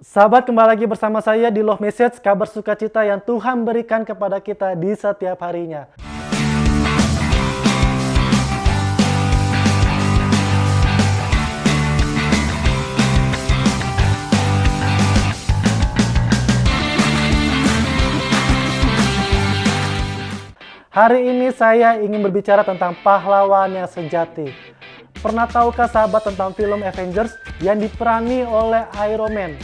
Sahabat, kembali lagi bersama saya di Love Message, kabar sukacita yang Tuhan berikan kepada kita di setiap harinya. Hari ini saya ingin berbicara tentang pahlawan yang sejati. Pernah tahukah sahabat tentang film Avengers yang diperani oleh Iron Man?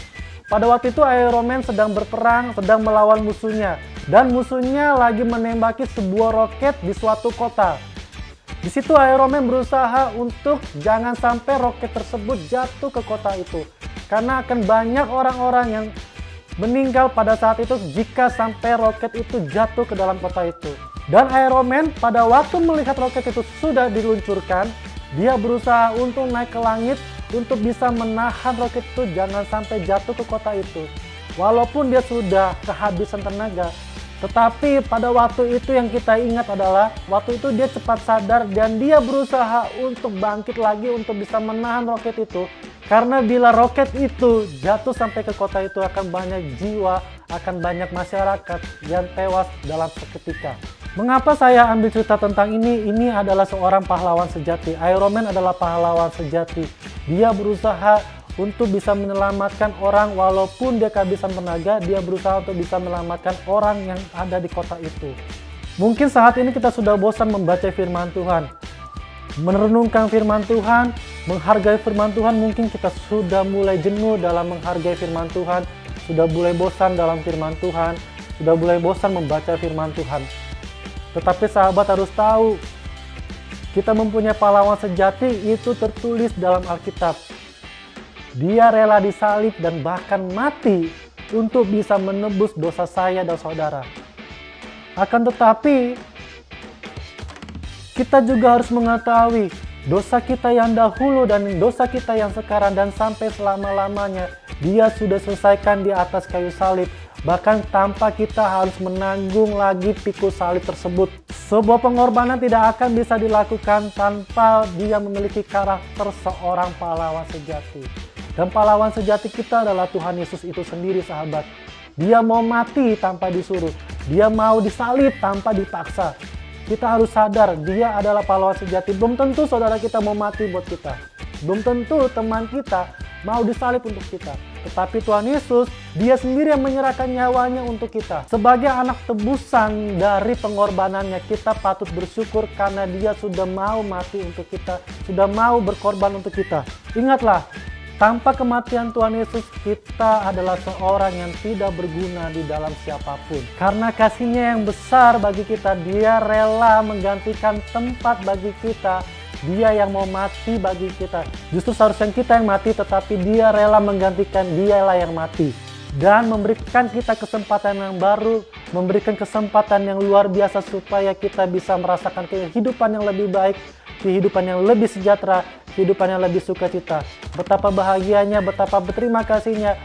Pada waktu itu Iron Man sedang berperang, sedang melawan musuhnya. Dan musuhnya lagi menembaki sebuah roket di suatu kota. Di situ Iron Man berusaha untuk jangan sampai roket tersebut jatuh ke kota itu. Karena akan banyak orang-orang yang meninggal pada saat itu jika sampai roket itu jatuh ke dalam kota itu. Dan Iron Man pada waktu melihat roket itu sudah diluncurkan, dia berusaha untuk naik ke langit untuk bisa menahan roket itu jangan sampai jatuh ke kota itu. Walaupun dia sudah kehabisan tenaga, tetapi pada waktu itu yang kita ingat adalah waktu itu dia cepat sadar dan dia berusaha untuk bangkit lagi untuk bisa menahan roket itu. Karena bila roket itu jatuh sampai ke kota itu akan banyak jiwa, akan banyak masyarakat yang tewas dalam seketika. Mengapa saya ambil cerita tentang ini? Ini adalah seorang pahlawan sejati. Iron Man adalah pahlawan sejati. Dia berusaha untuk bisa menyelamatkan orang walaupun dia kehabisan tenaga, dia berusaha untuk bisa menyelamatkan orang yang ada di kota itu. Mungkin saat ini kita sudah bosan membaca firman Tuhan, merenungkan firman Tuhan, menghargai firman Tuhan. Mungkin kita sudah mulai jenuh dalam menghargai firman Tuhan, sudah mulai bosan dalam firman Tuhan, sudah mulai bosan membaca firman Tuhan. Tetapi sahabat harus tahu, kita mempunyai pahlawan sejati itu tertulis dalam Alkitab. Dia rela disalib dan bahkan mati untuk bisa menebus dosa saya dan saudara. Akan tetapi, kita juga harus mengetahui dosa kita yang dahulu dan dosa kita yang sekarang dan sampai selama-lamanya Dia sudah selesaikan di atas kayu salib. Bahkan tanpa kita harus menanggung lagi pikul salib tersebut. Sebuah pengorbanan tidak akan bisa dilakukan tanpa dia memiliki karakter seorang pahlawan sejati. Dan pahlawan sejati kita adalah Tuhan Yesus itu sendiri, sahabat. Dia mau mati tanpa disuruh. Dia mau disalib tanpa dipaksa. Kita harus sadar dia adalah pahlawan sejati. Belum tentu saudara kita mau mati buat kita. Belum tentu teman kita mau disalib untuk kita. Tetapi Tuhan Yesus, dia sendiri yang menyerahkan nyawanya untuk kita. Sebagai anak tebusan dari pengorbanannya, kita patut bersyukur karena dia sudah mau mati untuk kita, sudah mau berkorban untuk kita. Ingatlah, tanpa kematian Tuhan Yesus, kita adalah seorang yang tidak berguna di dalam siapapun. Karena kasih-Nya yang besar bagi kita, dia rela menggantikan tempat bagi kita. Dia yang mau mati bagi kita. Justru seharusnya kita yang mati, tetapi dia rela menggantikan, dialah yang mati. Dan memberikan kita kesempatan yang baru, memberikan kesempatan yang luar biasa supaya kita bisa merasakan kehidupan yang lebih baik, kehidupan yang lebih sejahtera, kehidupan yang lebih sukacita. Betapa bahagianya, betapa berterima kasihnya.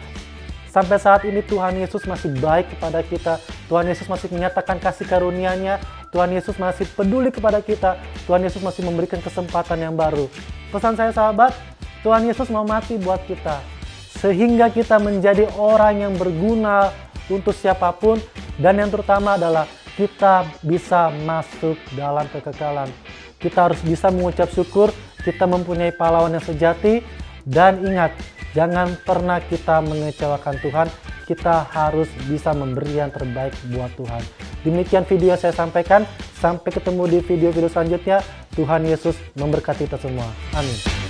Sampai saat ini Tuhan Yesus masih baik kepada kita. Tuhan Yesus masih menyatakan kasih karunia-Nya. Tuhan Yesus masih peduli kepada kita. Tuhan Yesus masih memberikan kesempatan yang baru. Pesan saya sahabat, Tuhan Yesus mau mati buat kita. Sehingga kita menjadi orang yang berguna untuk siapapun. Dan yang terutama adalah kita bisa masuk dalam kekekalan. Kita harus bisa mengucap syukur. Kita mempunyai pahlawan yang sejati. Dan ingat, jangan pernah kita mengecewakan Tuhan. Kita harus bisa memberi yang terbaik buat Tuhan. Demikian video saya sampaikan. Sampai ketemu di video-video selanjutnya. Tuhan Yesus memberkati kita semua. Amin.